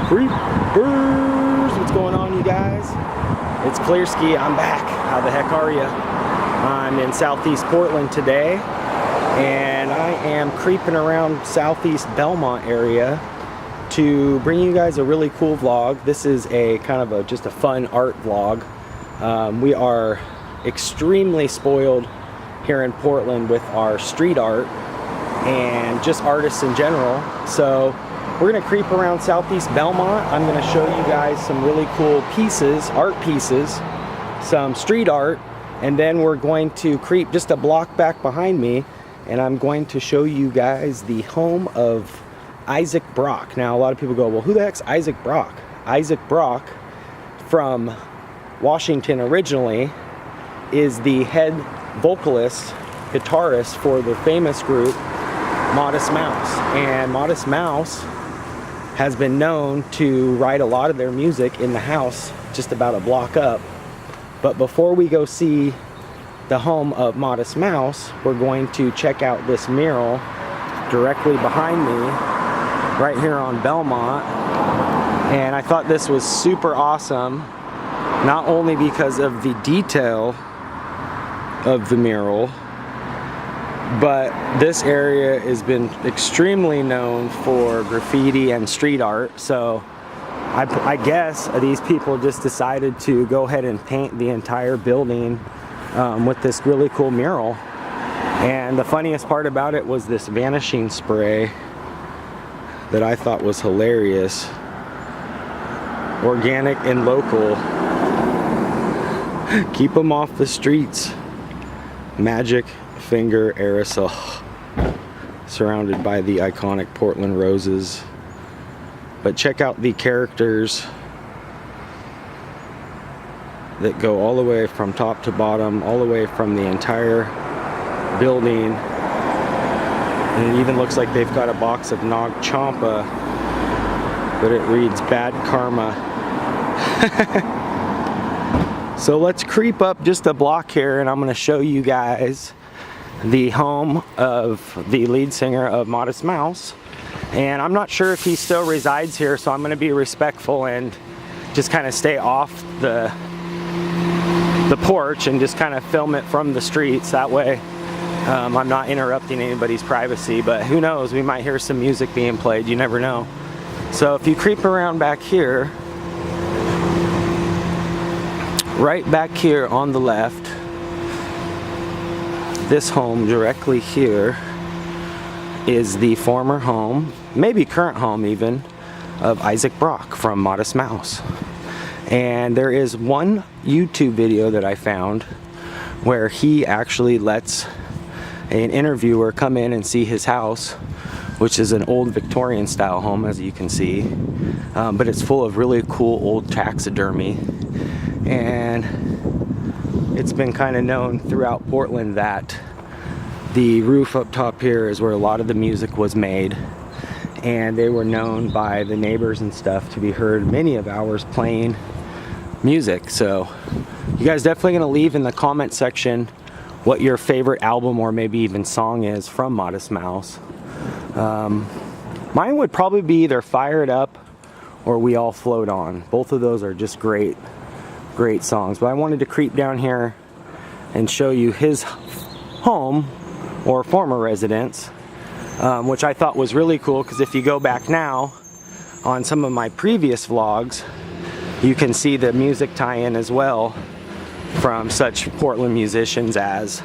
Creepers! What's going on, you guys? It's Clearski. I'm back. How the heck are you? I'm in Southeast Portland today, and I am creeping around Southeast Belmont area to bring you guys a really cool vlog. This is a kind of just a fun art vlog. We are extremely spoiled here in Portland with our street art and just artists in general. So we're gonna creep around Southeast Belmont. I'm gonna show you guys some really cool pieces, art pieces, some street art, and then we're going to creep just a block back behind me, and I'm going to show you guys the home of Isaac Brock. Now, a lot of people go, well, who the heck's Isaac Brock? Isaac Brock, from Washington originally, is the head vocalist, guitarist for the famous group Modest Mouse. And Modest Mouse has been known to write a lot of their music in the house just about a block up. But before we go see the home of Modest Mouse, we're going to check out this mural directly behind me, right here on Belmont. And I thought this was super awesome, not only because of the detail of the mural, but this area has been extremely known for graffiti and street art. So I guess these people just decided to go ahead and paint the entire building with this really cool mural. And the funniest part about it was this vanishing spray that I thought was hilarious. Organic and local. Keep them off the streets. Magic Finger aerosol, surrounded by the iconic Portland roses. But check out the characters that go all the way from top to bottom, all the way from the entire building. And it even looks like they've got a box of Nog Champa, but it reads Bad Karma. So let's creep up just a block here, and I'm going to show you guys the home of the lead singer of Modest Mouse. And I'm not sure if he still resides here, so I'm going to be respectful and just kind of stay off the porch and just kind of film it from the streets. That way I'm not interrupting anybody's privacy, but who knows, we might hear some music being played, you never know. So if you creep around back here, right back here on the left, this home directly here is the former home, maybe current home even, of Isaac Brock from Modest Mouse. And there is one YouTube video that I found where he actually lets an interviewer come in and see his house, which is an old Victorian style home, as you can see, but it's full of really cool old taxidermy. And it's been kind of known throughout Portland that the roof up top here is where a lot of the music was made, and they were known by the neighbors and stuff to be heard many of hours playing music. So you guys definitely gonna leave in the comment section what your favorite album or maybe even song is from Modest Mouse. Mine would probably be either Fire It Up or We All Float On. Both of those are just great songs. But I wanted to creep down here and show you his home or former residence, which I thought was really cool, because if you go back now on some of my previous vlogs, you can see the music tie-in as well from such Portland musicians as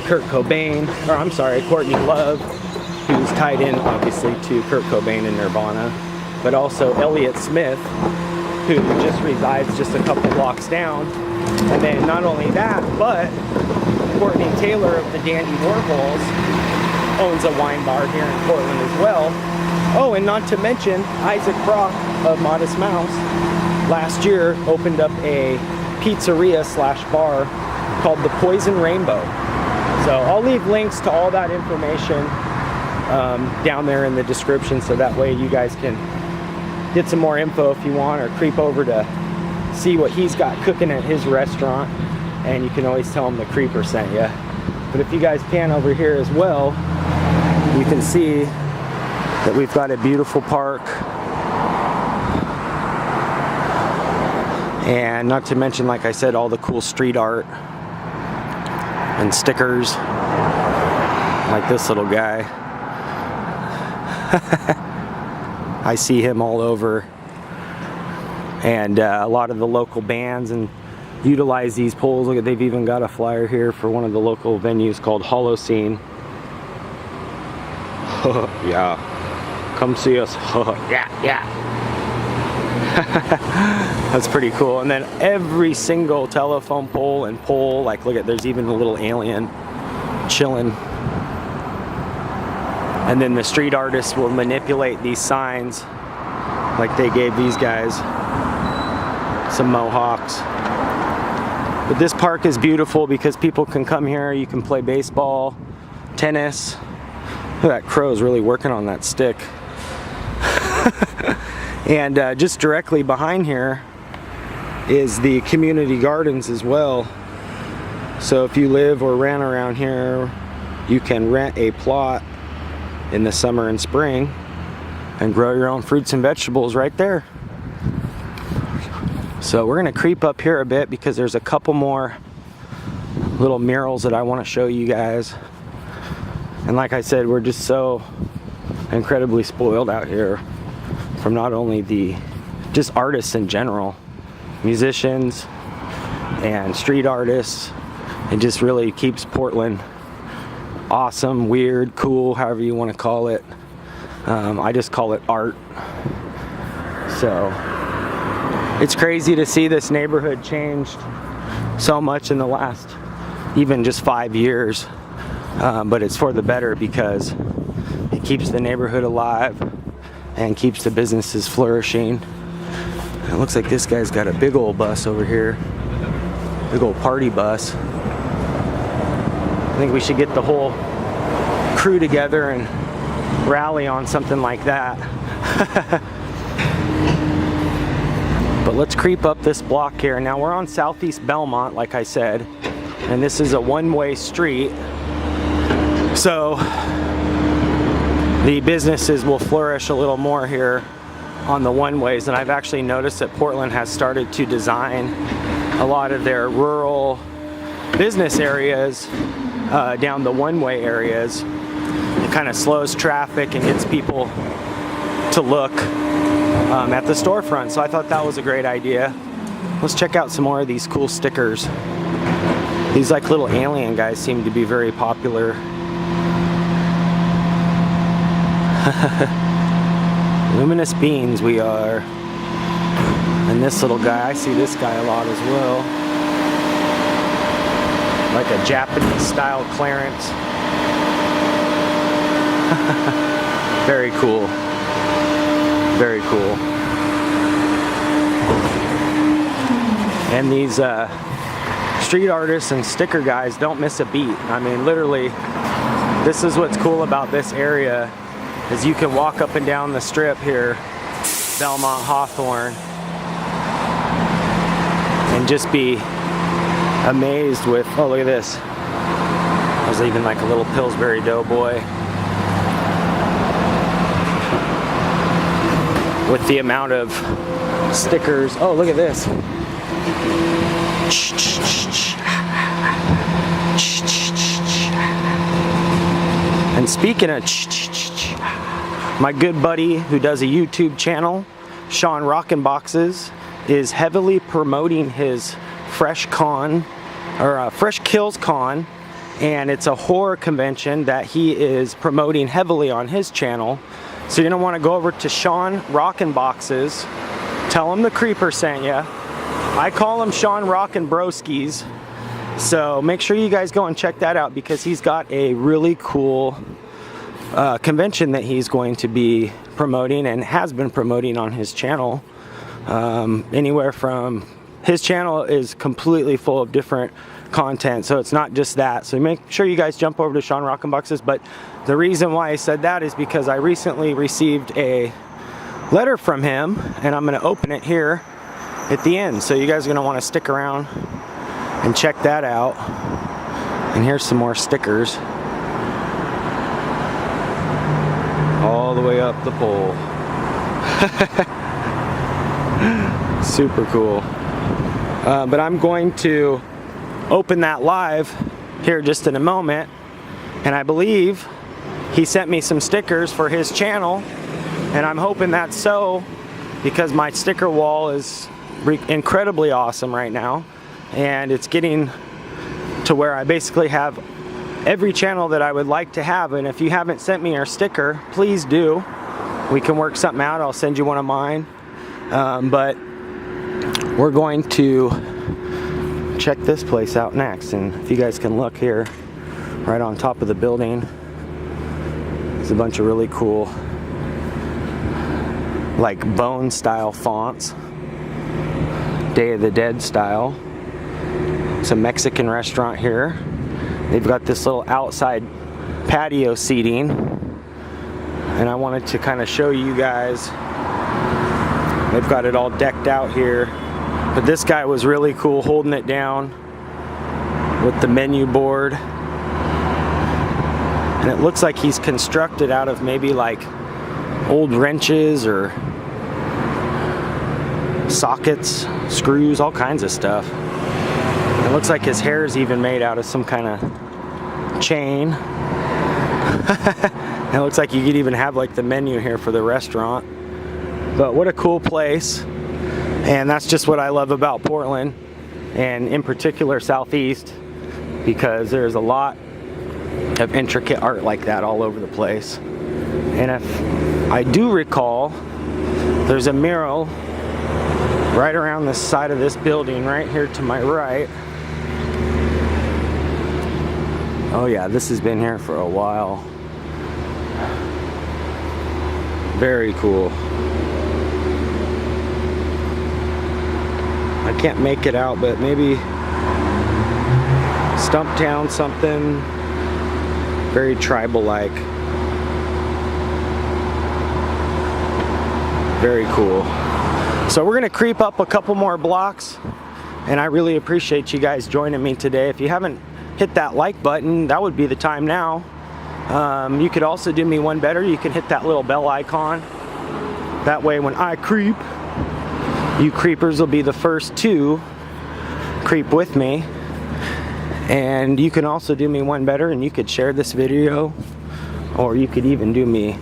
Kurt Cobain, or I'm sorry, Courtney Love, who's tied in obviously to Kurt Cobain and Nirvana, but also Elliott Smith, who just resides just a couple blocks down. And then not only that, but Courtney Taylor of the Dandy Warhols owns a wine bar here in Portland as well. Oh, and not to mention Isaac Brock of Modest Mouse last year opened up a pizzeria slash bar called the Poison Rainbow. So I'll leave links to all that information down there in the description, so that way you guys can get some more info if you want, or creep over to see what he's got cooking at his restaurant, and you can always tell him the creeper sent you. But if you guys pan over here as well, you can see that we've got a beautiful park And not to mention, like I said, all the cool street art and stickers, like this little guy. I see him all over. And a lot of the local bands and utilize these poles. Look at, they've even got a flyer here for one of the local venues called Holocene. Yeah, come see us. Yeah. That's pretty cool. And then every single telephone pole and pole, like look at, there's even a little alien chilling. And then the street artists will manipulate these signs like they gave these guys some mohawks. But this park is beautiful because people can come here, you can play baseball, tennis. Look at that crow's really working on that stick. And just directly behind here is the community gardens as well. So if you live or rent around here, you can rent a plot in the summer and spring and grow your own fruits and vegetables right there. So we're gonna creep up here a bit because there's a couple more little murals that I want to show you guys. And like I said, we're just so incredibly spoiled out here from not only the just artists in general, musicians and street artists. It just really keeps Portland awesome, weird, cool, however you want to call it. I just call it art. So it's crazy to see this neighborhood changed so much in the last even just 5 years. But it's for the better because it keeps the neighborhood alive and keeps the businesses flourishing. It looks like this guy's got a big old bus over here, big old party bus. I think we should get the whole crew together and rally on something like that. But let's creep up this block here. Now we're on Southeast Belmont, like I said, and this is a one-way street. So the businesses will flourish a little more here on the one-ways, and I've actually noticed that Portland has started to design a lot of their rural business areas down the one-way areas. It kind of slows traffic and gets people to look at the storefront. So I thought that was a great idea. Let's check out some more of these cool stickers. These like little alien guys seem to be very popular. Luminous beings we are. And this little guy, I see this guy a lot as well. Like a Japanese style Clarence. Very cool. Very cool. And these street artists and sticker guys don't miss a beat. I mean, literally, this is what's cool about this area, is you can walk up and down the strip here, Belmont, Hawthorne, and just be amazed with, oh, look at this. There's even like a little Pillsbury Doughboy. With the amount of stickers. Oh, look at this. And speaking of my good buddy who does a YouTube channel, Sean Rockin' Boxes, is heavily promoting his Fresh Kills Con, and it's a horror convention that he is promoting heavily on his channel. So you're gonna want to go over to Sean Rockin' Boxes, tell him the Creeper sent ya. I call him Sean Rockin' Broskies. So make sure you guys go and check that out because he's got a really cool convention that he's going to be promoting and has been promoting on his channel. Anywhere from, his channel is completely full of different content, so it's not just that. So make sure you guys jump over to Sean Rockin' Boxes. But the reason why I said that is because I recently received a letter from him, and I'm going to open it here at the end. So you guys are going to want to stick around and check that out. And here's some more stickers all the way up the pole. Super cool. But I'm going to open that live here just in a moment, and I believe he sent me some stickers for his channel, and I'm hoping that's so, because my sticker wall is incredibly awesome right now, and it's getting to where I basically have every channel that I would like to have. And if you haven't sent me your sticker, please do. We can work something out. I'll send you one of mine. But we're going to check this place out next, and if you guys can look here, right on top of the building, there's a bunch of really cool like bone style fonts, Day of the Dead style. It's a Mexican restaurant here. They've got this little outside patio seating, and I wanted to kind of show you guys. They've got it all decked out here, but this guy was really cool holding it down with the menu board, and it looks like he's constructed out of maybe like old wrenches or sockets, screws, all kinds of stuff. It looks like his hair is even made out of some kind of chain. It looks like you could even have like the menu here for the restaurant. But what a cool place. And that's just what I love about Portland, and in particular Southeast, because there's a lot of intricate art like that all over the place. And if I do recall, there's a mural right around the side of this building right here to my right. Oh yeah, this has been here for a while. Very cool. I can't make it out, but maybe Stumptown something. Very tribal-like. Very cool. So we're gonna creep up a couple more blocks, and I really appreciate you guys joining me today. If you haven't hit that like button, that would be the time now. You could also do me one better. You can hit that little bell icon. That way when I creep, you creepers will be the first to creep with me. And you can also do me one better, and you could share this video, or you could even do me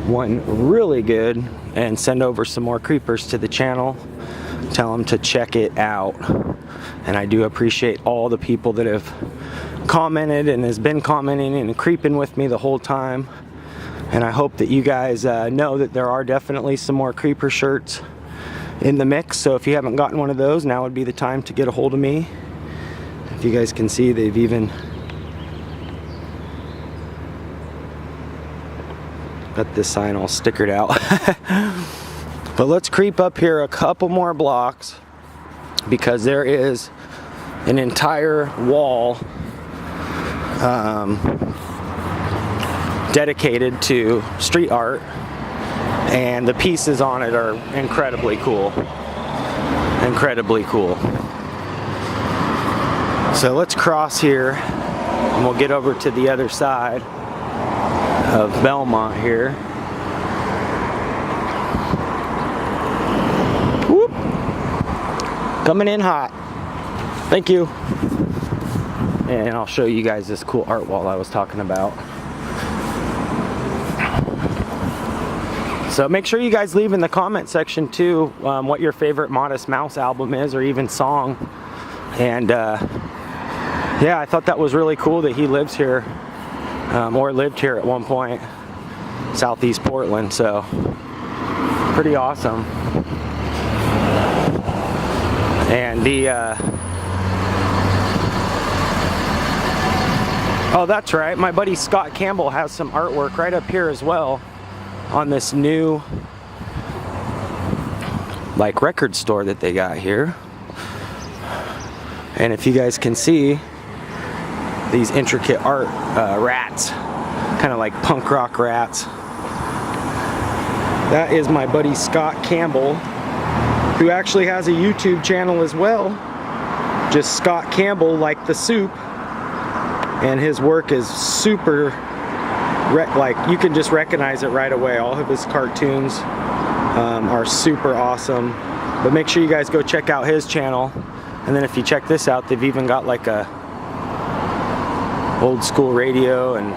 one really good and send over some more creepers to the channel. Tell them to check it out. And I do appreciate all the people that have commented and has been commenting and creeping with me the whole time. And I hope that you guys know that there are definitely some more creeper shirts in the mix. So if you haven't gotten one of those, now would be the time to get a hold of me. If you guys can see, they've even got this sign all stickered out. But let's creep up here a couple more blocks, because there is an entire wall dedicated to street art, and the pieces on it are incredibly cool. Incredibly cool. So let's cross here, and we'll get over to the other side of Belmont here. Whoop. Coming in hot. Thank you. And I'll show you guys this cool art wall I was talking about. So make sure you guys leave in the comment section too what your favorite Modest Mouse album is, or even song. And yeah, I thought that was really cool that he lives here, or lived here at one point, Southeast Portland. So pretty awesome. And the oh, that's right, my buddy Scott Campbell has some artwork right up here as well on this new like record store that they got here. And if you guys can see these intricate art rats, kind of like punk rock rats. That is my buddy Scott Campbell, who actually has a YouTube channel as well, just Scott Campbell like the soup. And his work is super, like you can just recognize it right away. All of his cartoons are super awesome. But make sure you guys go check out his channel. And then if you check this out, they've even got like a old school radio and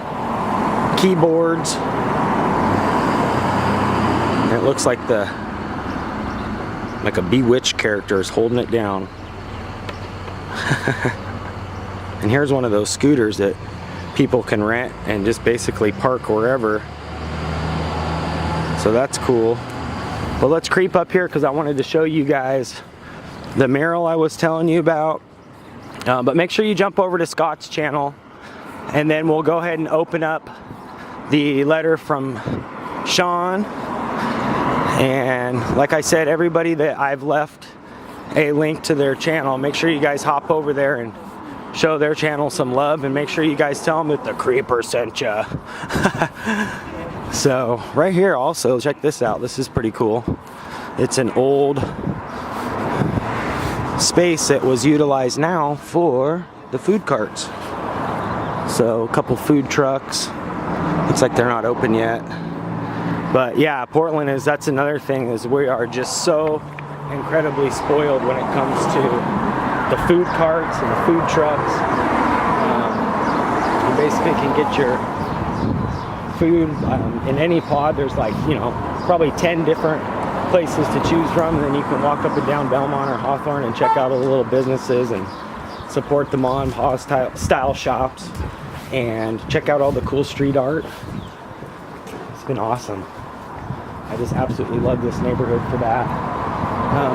keyboards. And it looks like like a Bewitched character is holding it down. And here's one of those scooters that people can rent and just basically park wherever. So that's cool. But let's creep up here because I wanted to show you guys the mural I was telling you about. But make sure you jump over to Scott's channel, and then we'll go ahead and open up the letter from Sean. And like I said, everybody that I've left a link to their channel, make sure you guys hop over there and show their channel some love, and make sure you guys tell them that the creeper sent ya. So right here also, check this out. This is pretty cool. It's an old space that was utilized now for the food carts. So a couple food trucks. Looks like they're not open yet. But yeah, Portland that's another thing, is we are just so incredibly spoiled when it comes to the food carts and the food trucks. You basically can get your food in any pod. There's like, you know, probably 10 different places to choose from, and then you can walk up and down Belmont or Hawthorne and check out all the little businesses and support the mom and pop style shops and check out all the cool street art. It's been awesome. I just absolutely love this neighborhood for that.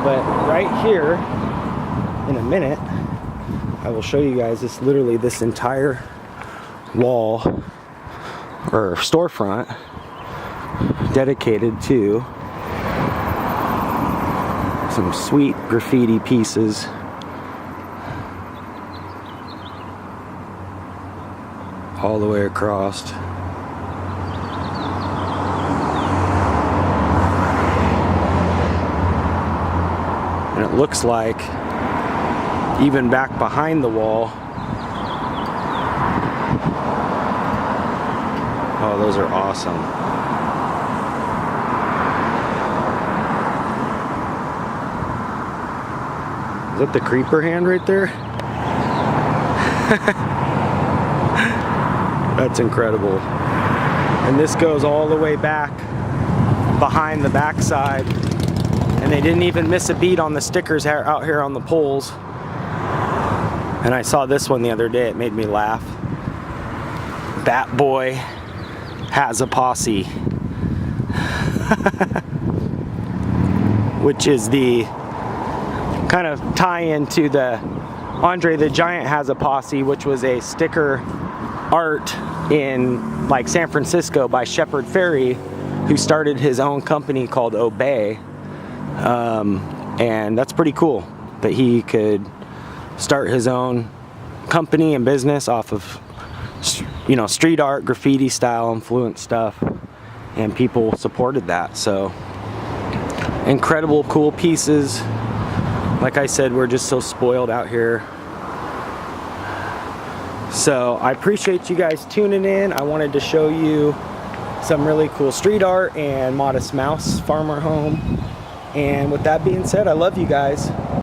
But right here, in a minute, I will show you guys this entire wall or storefront dedicated to some sweet graffiti pieces. All the way across. And it looks like even back behind the wall. Oh, those are awesome. Is that the creeper hand right there? That's incredible. And this goes all the way back behind the backside. And they didn't even miss a beat on the stickers out here on the poles. And I saw this one the other day, it made me laugh. That boy has a posse. Which is the kind of tie-in to the Andre the Giant Has a Posse, which was a sticker art in like San Francisco by Shepard Fairey, who started his own company called Obey. And that's pretty cool that he could start his own company and business off of, you know, street art, graffiti style influenced stuff, and people supported that. So incredible cool pieces. Like I said, we're just so spoiled out here. So I appreciate you guys tuning in. I wanted to show you some really cool street art and Modest Mouse farmer home. And with that being said, I love you guys.